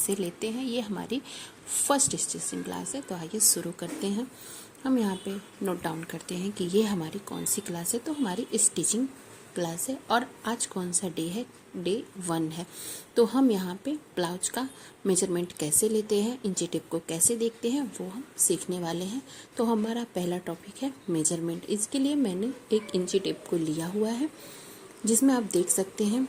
कैसे लेते हैं, ये हमारी फर्स्ट स्टिचिंग क्लास है। तो आइए शुरू करते हैं। हम यहाँ पे नोट डाउन करते हैं कि ये हमारी कौन सी क्लास है। तो हमारी स्टिचिंग क्लास है और आज कौन सा डे है, डे 1 है। तो हम यहाँ पे ब्लाउज का मेजरमेंट कैसे लेते हैं, इंची टेप को कैसे देखते हैं, वो हम सीखने वाले हैं। तो हमारा पहला टॉपिक है मेजरमेंट। इसके लिए मैंने एक इंची टेप को लिया हुआ है, जिसमें आप देख सकते हैं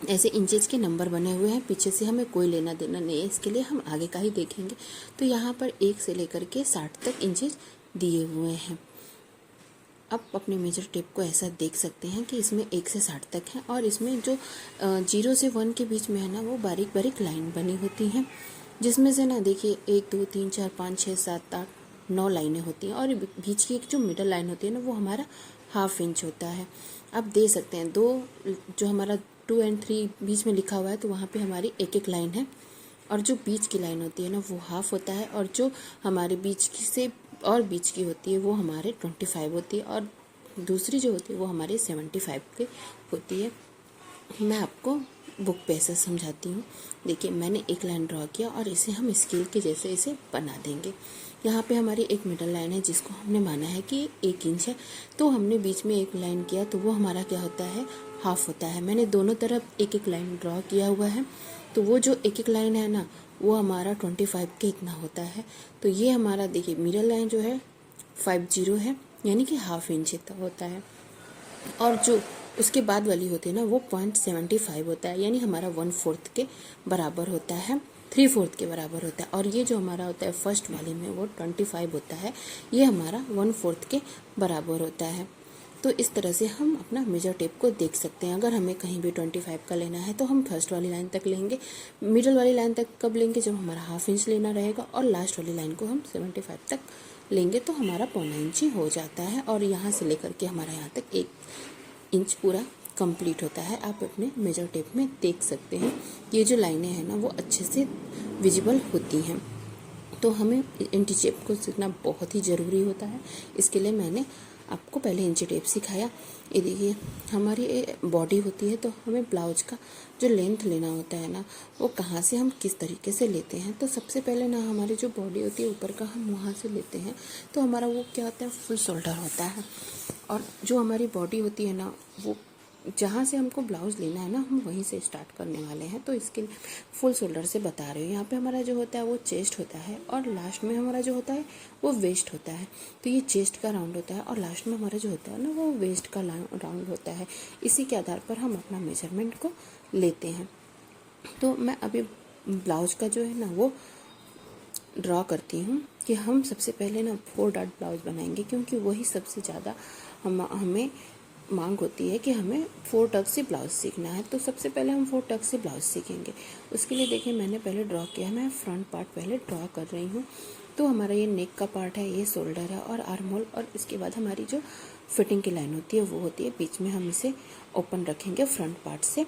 ऐसे इंचेस के नंबर बने हुए हैं। पीछे से हमें कोई लेना देना नहीं है, इसके लिए हम आगे का ही देखेंगे। तो यहाँ पर 1 से लेकर के 60 तक इंचेस दिए हुए हैं। अब अपने मेजर टेप को ऐसा देख सकते हैं कि इसमें 1 से 60 तक है और इसमें जो 0 से 1 के बीच में है ना, वो बारीक बारीक लाइन बनी होती हैं, जिसमें से ना देखिए 1 2 3 4 5 6 7 8 9 लाइनें होती हैं और बीच की एक जो मिडल लाइन होती है ना, वो हमारा ½ इंच होता है। अब दे सकते हैं दो, जो हमारा 2 और 3 बीच में लिखा हुआ है, तो वहाँ पे हमारी एक लाइन है और जो बीच की लाइन होती है ना, वो ½ होता है और जो हमारे बीच की से और बीच की होती है वो हमारे 25 होती है और दूसरी जो होती है वो हमारे 75 की होती है। मैं आपको बुक पे ऐसा समझाती हूँ। देखिए, मैंने एक लाइन ड्रॉ किया और इसे हम स्केल के जैसे इसे बना देंगे। यहाँ पे हमारी एक मिडल लाइन है, जिसको हमने माना है कि 1 इंच है। तो हमने बीच में एक लाइन किया, तो वो हमारा क्या होता है, ½ होता है। मैंने दोनों तरफ एक लाइन ड्रॉ किया हुआ है, तो वो जो एक लाइन है ना, वो हमारा 25 के इतना होता है। तो ये हमारा देखिए मिडल लाइन जो है 50 है, यानी कि ½ इंच होता है। और जो उसके बाद वाली होती है ना, वो 0.75 होता है, यानी हमारा 1/4 के बराबर होता है, 3/4 के बराबर होता है। और ये जो हमारा होता है फर्स्ट वाले में, वो 25 होता है, ये हमारा 1/4 के बराबर होता है। तो इस तरह से हम अपना मेजर टेप को देख सकते हैं। अगर हमें कहीं भी 25 का लेना है, तो हम फर्स्ट वाली लाइन तक लेंगे। मिडल वाली लाइन तक कब लेंगे, जब हमारा ½ इंच लेना रहेगा, और लास्ट वाली लाइन को हम 75 तक लेंगे, तो हमारा 0.25 इंच हो जाता है। और यहाँ से लेकर के हमारा यहाँ तक 1 इंच पूरा कंप्लीट होता है। आप अपने मेजर टेप में देख सकते हैं, ये जो लाइनें हैं ना, वो अच्छे से विजिबल होती हैं। तो हमें इंची टेप को सीखना बहुत ही ज़रूरी होता है। इसके लिए मैंने आपको पहले इंची टेप सिखाया। ये देखिए, हमारी बॉडी होती है, तो हमें ब्लाउज का जो लेंथ लेना होता है ना, वो कहाँ से हम किस तरीके से लेते हैं। तो सबसे पहले ना, हमारी जो बॉडी होती है ऊपर का, हम वहाँ से लेते हैं। तो हमारा वो क्या होता है, फुल शोल्डर होता है। और जो हमारी बॉडी होती है ना, वो जहाँ से हमको ब्लाउज लेना है ना, हम वहीं से स्टार्ट करने वाले हैं। तो इसके लिए फुल शोल्डर से बता रही हूँ। यहाँ पे हमारा जो होता है वो चेस्ट होता है, और लास्ट में हमारा जो होता है वो वेस्ट होता है। तो ये चेस्ट का राउंड होता है और लास्ट में हमारा जो होता है ना, वो वेस्ट का राउंड होता है। इसी के आधार पर हम अपना मेजरमेंट को लेते हैं। तो मैं अभी ब्लाउज का जो है ना, वो ड्रॉ करती हूँ कि हम सबसे पहले ना 4 डॉट ब्लाउज बनाएंगे, क्योंकि वही सबसे ज़्यादा हमें मांग होती है कि हमें 4 टक से ब्लाउज सीखना है। तो सबसे पहले हम 4 टक से ब्लाउज सीखेंगे। उसके लिए देखिए, मैंने पहले ड्रॉ किया है, मैं फ्रंट पार्ट पहले ड्रॉ कर रही हूँ। तो हमारा ये नेक का पार्ट है, ये शोल्डर है और आर्म होल, और इसके बाद हमारी जो फिटिंग की लाइन होती है वो होती है बीच में। हम इसे ओपन रखेंगे फ्रंट पार्ट से।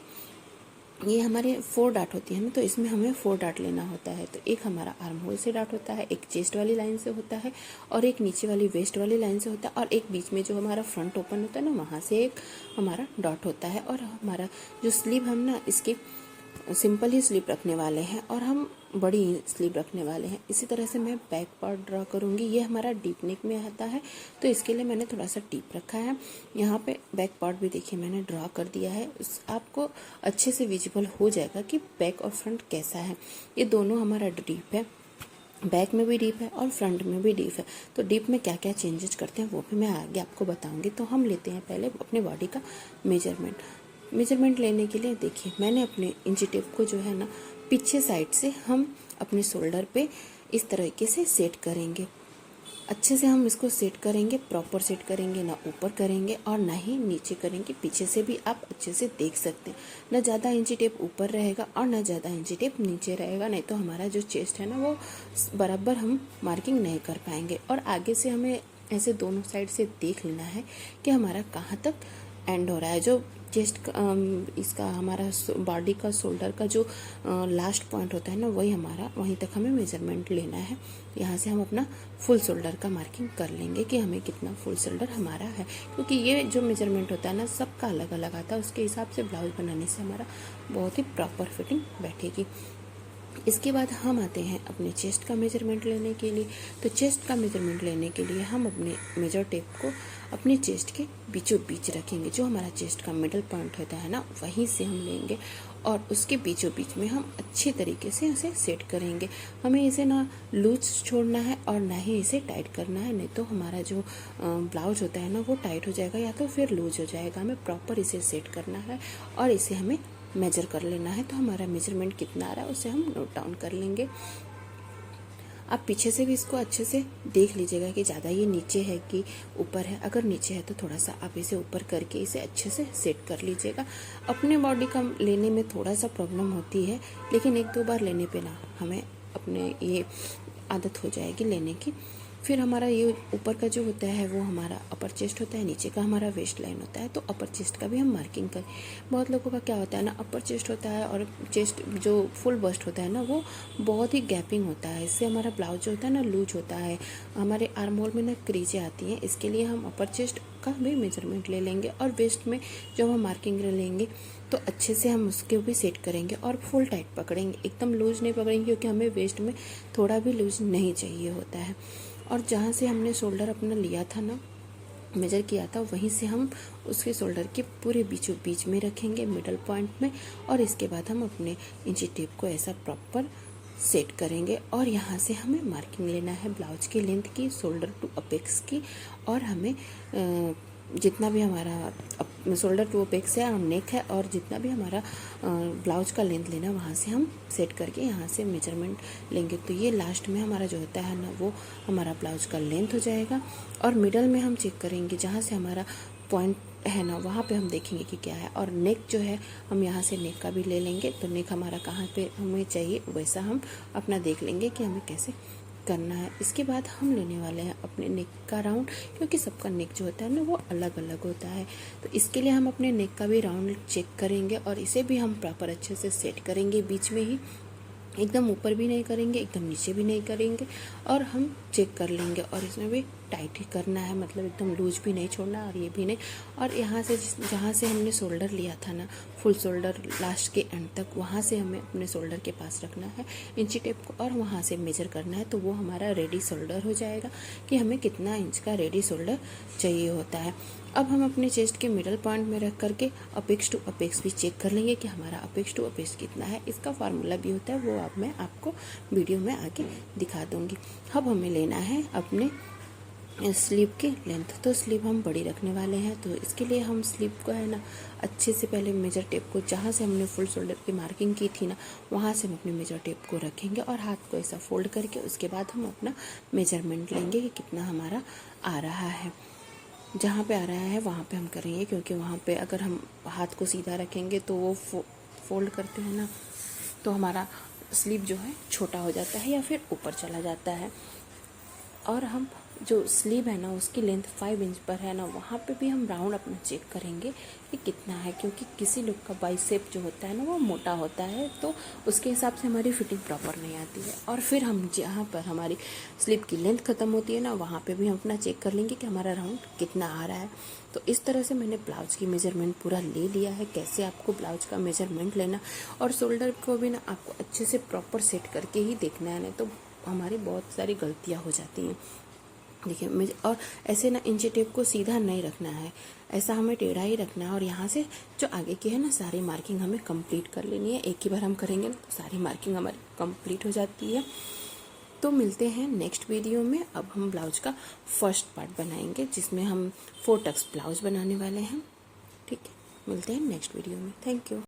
ये हमारे 4 डाट होती है ना, तो इसमें हमें 4 डाट लेना होता है। तो एक हमारा आर्म होल से डाट होता है, एक चेस्ट वाली लाइन से होता है, और एक नीचे वाली वेस्ट वाली लाइन से होता है, और एक बीच में जो हमारा फ्रंट ओपन होता है ना, वहाँ से एक हमारा डॉट होता है। और हमारा जो स्लीव, हम ना इसकी सिंपल ही स्लीव रखने वाले हैं और हम बड़ी स्लीव रखने वाले हैं। इसी तरह से मैं बैक पार्ट ड्रॉ करूँगी। ये हमारा डीप नेक में आता है, तो इसके लिए मैंने थोड़ा सा डीप रखा है। यहाँ पे बैक पार्ट भी देखिए मैंने ड्रॉ कर दिया है। आपको अच्छे से विजिबल हो जाएगा कि बैक और फ्रंट कैसा है। ये दोनों हमारा डीप है, बैक में भी डीप है और फ्रंट में भी डीप है। तो डीप में क्या क्या चेंजेस करते हैं वो भी मैं आगे आपको बताऊँगी। तो हम लेते हैं पहले अपने बॉडी का मेजरमेंट लेने के लिए देखिए, मैंने अपने इंची टेप को जो है ना, पीछे साइड से हम अपने शोल्डर पे इस तरीके से सेट करेंगे। अच्छे से हम इसको सेट करेंगे, प्रॉपर सेट करेंगे, ना ऊपर करेंगे और ना ही नीचे करेंगे। पीछे से भी आप अच्छे से देख सकते हैं, ना ज़्यादा इंची टेप ऊपर रहेगा और ना ज़्यादा इंची टेप नीचे रहेगा, नहीं तो हमारा जो चेस्ट है ना, वो बराबर हम मार्किंग नहीं कर पाएंगे। और आगे से हमें ऐसे दोनों साइड से देख लेना है कि हमारा कहाँ तक एंड हो रहा है। जो चेस्ट इसका हमारा बॉडी का शोल्डर का जो लास्ट पॉइंट होता है ना, वही हमारा, वहीं तक हमें मेजरमेंट लेना है। यहाँ से हम अपना फुल शोल्डर का मार्किंग कर लेंगे कि हमें कितना फुल शोल्डर हमारा है, क्योंकि ये जो मेजरमेंट होता है ना, सबका अलग अलग आता है। उसके हिसाब से ब्लाउज बनाने से हमारा बहुत ही प्रॉपर फिटिंग बैठेगी। इसके बाद हम आते हैं अपने चेस्ट का मेजरमेंट लेने के लिए। तो चेस्ट का मेजरमेंट लेने के लिए हम अपने मेजर टेप को अपने चेस्ट के बीचों बीच रखेंगे। जो हमारा चेस्ट का मिडल पॉइंट होता है ना, वहीं से हम लेंगे और उसके बीचों बीच में हम अच्छे तरीके से इसे सेट करेंगे। हमें इसे ना लूज छोड़ना है और ना ही इसे टाइट करना है, नहीं तो हमारा जो ब्लाउज होता है ना वो टाइट हो जाएगा या तो फिर लूज हो जाएगा। हमें प्रॉपर इसे सेट करना है और इसे हमें मेजर कर लेना है। तो हमारा मेजरमेंट कितना आ रहा है उसे हम नोट डाउन कर लेंगे। आप पीछे से भी इसको अच्छे से देख लीजिएगा कि ज़्यादा ये नीचे है कि ऊपर है। अगर नीचे है तो थोड़ा सा आप इसे ऊपर करके इसे अच्छे से सेट कर लीजिएगा। अपने बॉडी का लेने में थोड़ा सा प्रॉब्लम होती है, लेकिन 1-2 बार लेने पे ना हमें अपने ये आदत हो जाएगी लेने की। फिर हमारा ये ऊपर का जो होता है वो हमारा अपर चेस्ट होता है, नीचे का हमारा वेस्ट लाइन होता है। तो अपर चेस्ट का भी हम मार्किंग करें। बहुत लोगों का क्या होता है ना, अपर चेस्ट होता है और चेस्ट जो फुल बस्ट होता है ना वो बहुत ही गैपिंग होता है। इससे हमारा ब्लाउज जो होता है ना लूज होता है, हमारे आर्म होल में ना क्रीजें आती हैं। इसके लिए हम अपर चेस्ट का भी मेजरमेंट ले लेंगे और वेस्ट में जो हम मार्किंग लेंगे तो अच्छे से हम उसके भी सेट करेंगे और फुल टाइट पकड़ेंगे, एकदम लूज नहीं पकड़ेंगे, क्योंकि हमें वेस्ट में थोड़ा भी लूज नहीं चाहिए होता है। और जहाँ से हमने शोल्डर अपना लिया था ना, मेजर किया था, वहीं से हम उसके शोल्डर के पूरे बीचों बीच में रखेंगे मिडल पॉइंट में। और इसके बाद हम अपने इंची टेप को ऐसा प्रॉपर सेट करेंगे और यहाँ से हमें मार्किंग लेना है ब्लाउज की लेंथ की, शोल्डर टू अपेक्स की। और हमें जितना भी हमारा शोल्डर टू अपेक्स है और नेक है और जितना भी हमारा ब्लाउज का लेंथ लेना वहाँ से हम सेट करके यहाँ से मेजरमेंट लेंगे। तो ये लास्ट में हमारा जो होता है ना वो हमारा ब्लाउज का लेंथ हो जाएगा। और मिडल में हम चेक करेंगे जहाँ से हमारा पॉइंट है ना वहाँ पे हम देखेंगे कि क्या है। और नेक जो है हम यहाँ से नेक का भी ले लेंगे। तो नेक हमारा कहाँ पे हमें चाहिए वैसा हम अपना देख लेंगे कि हमें कैसे करना है। इसके बाद हम लेने वाले हैं अपने नेक का राउंड, क्योंकि सबका नेक जो होता है ना वो अलग अलग होता है। तो इसके लिए हम अपने नेक का भी राउंड चेक करेंगे और इसे भी हम प्रॉपर अच्छे से सेट करेंगे बीच में ही। एकदम ऊपर भी नहीं करेंगे, एकदम नीचे भी नहीं करेंगे, और हम चेक कर लेंगे। और इसमें भी टाइट ही करना है, मतलब एकदम लूज भी नहीं छोड़ना और ये भी नहीं। और यहाँ से जहाँ से हमने शोल्डर लिया था ना, फुल शोल्डर लास्ट के एंड तक, वहाँ से हमें अपने शोल्डर के पास रखना है इंची टेप को और वहाँ से मेजर करना है। तो वो हमारा रेडी शोल्डर हो जाएगा कि हमें कितना इंच का रेडी शोल्डर चाहिए होता है। अब हम अपने चेस्ट के मिडल पॉइंट में रख करके अपेक्स टू अपेक्स भी चेक कर लेंगे कि हमारा अपेक्स टू अपेक्स कितना है। इसका फार्मूला भी होता है, वो अब मैं आपको वीडियो में आगे दिखा दूंगी। अब हमें लेना है अपने स्लीव की लेंथ। तो स्लीव हम बड़ी रखने वाले हैं, तो इसके लिए हम स्लीव को है ना अच्छे से पहले मेजर टेप को जहाँ से हमने फुल शोल्डर की मार्किंग की थी ना वहाँ से हम अपने मेजर टेप को रखेंगे और हाथ को ऐसा फोल्ड करके उसके बाद हम अपना मेजरमेंट लेंगे कि कितना हमारा आ रहा है। जहाँ पे आ रहा है वहाँ पे हम करेंगे, क्योंकि वहाँ पे अगर हम हाथ को सीधा रखेंगे तो वो फोल्ड करते हैं ना तो हमारा स्लीव जो है छोटा हो जाता है या फिर ऊपर चला जाता है। और हम जो स्लीव है ना उसकी लेंथ 5 इंच पर है ना, वहाँ पे भी हम राउंड अपना चेक करेंगे कि कितना है, क्योंकि किसी लोग का बाइसेप जो होता है ना वो मोटा होता है, तो उसके हिसाब से हमारी फिटिंग प्रॉपर नहीं आती है। और फिर हम जहाँ पर हमारी स्लीव की लेंथ ख़त्म होती है ना वहाँ पे भी हम अपना चेक कर लेंगे कि हमारा राउंड कितना आ रहा है। तो इस तरह से मैंने ब्लाउज की मेजरमेंट पूरा ले लिया है, कैसे आपको ब्लाउज का मेजरमेंट लेना। और शोल्डर को भी ना आपको अच्छे से प्रॉपर सेट करके ही देखना है, नहीं तो हमारी बहुत सारी गलतियाँ हो जाती हैं। देखिए और ऐसे ना इंची टेप को सीधा नहीं रखना है, ऐसा हमें टेढ़ा ही रखना है। और यहाँ से जो आगे की है ना सारी मार्किंग हमें कंप्लीट कर लेनी है। एक ही बार हम करेंगे ना तो सारी मार्किंग हमारी कंप्लीट हो जाती है। तो मिलते हैं नेक्स्ट वीडियो में। अब हम ब्लाउज का फर्स्ट पार्ट बनाएंगे जिसमें हम 4 टक्स ब्लाउज बनाने वाले हैं। ठीक है, मिलते हैं नेक्स्ट वीडियो में। Thank you.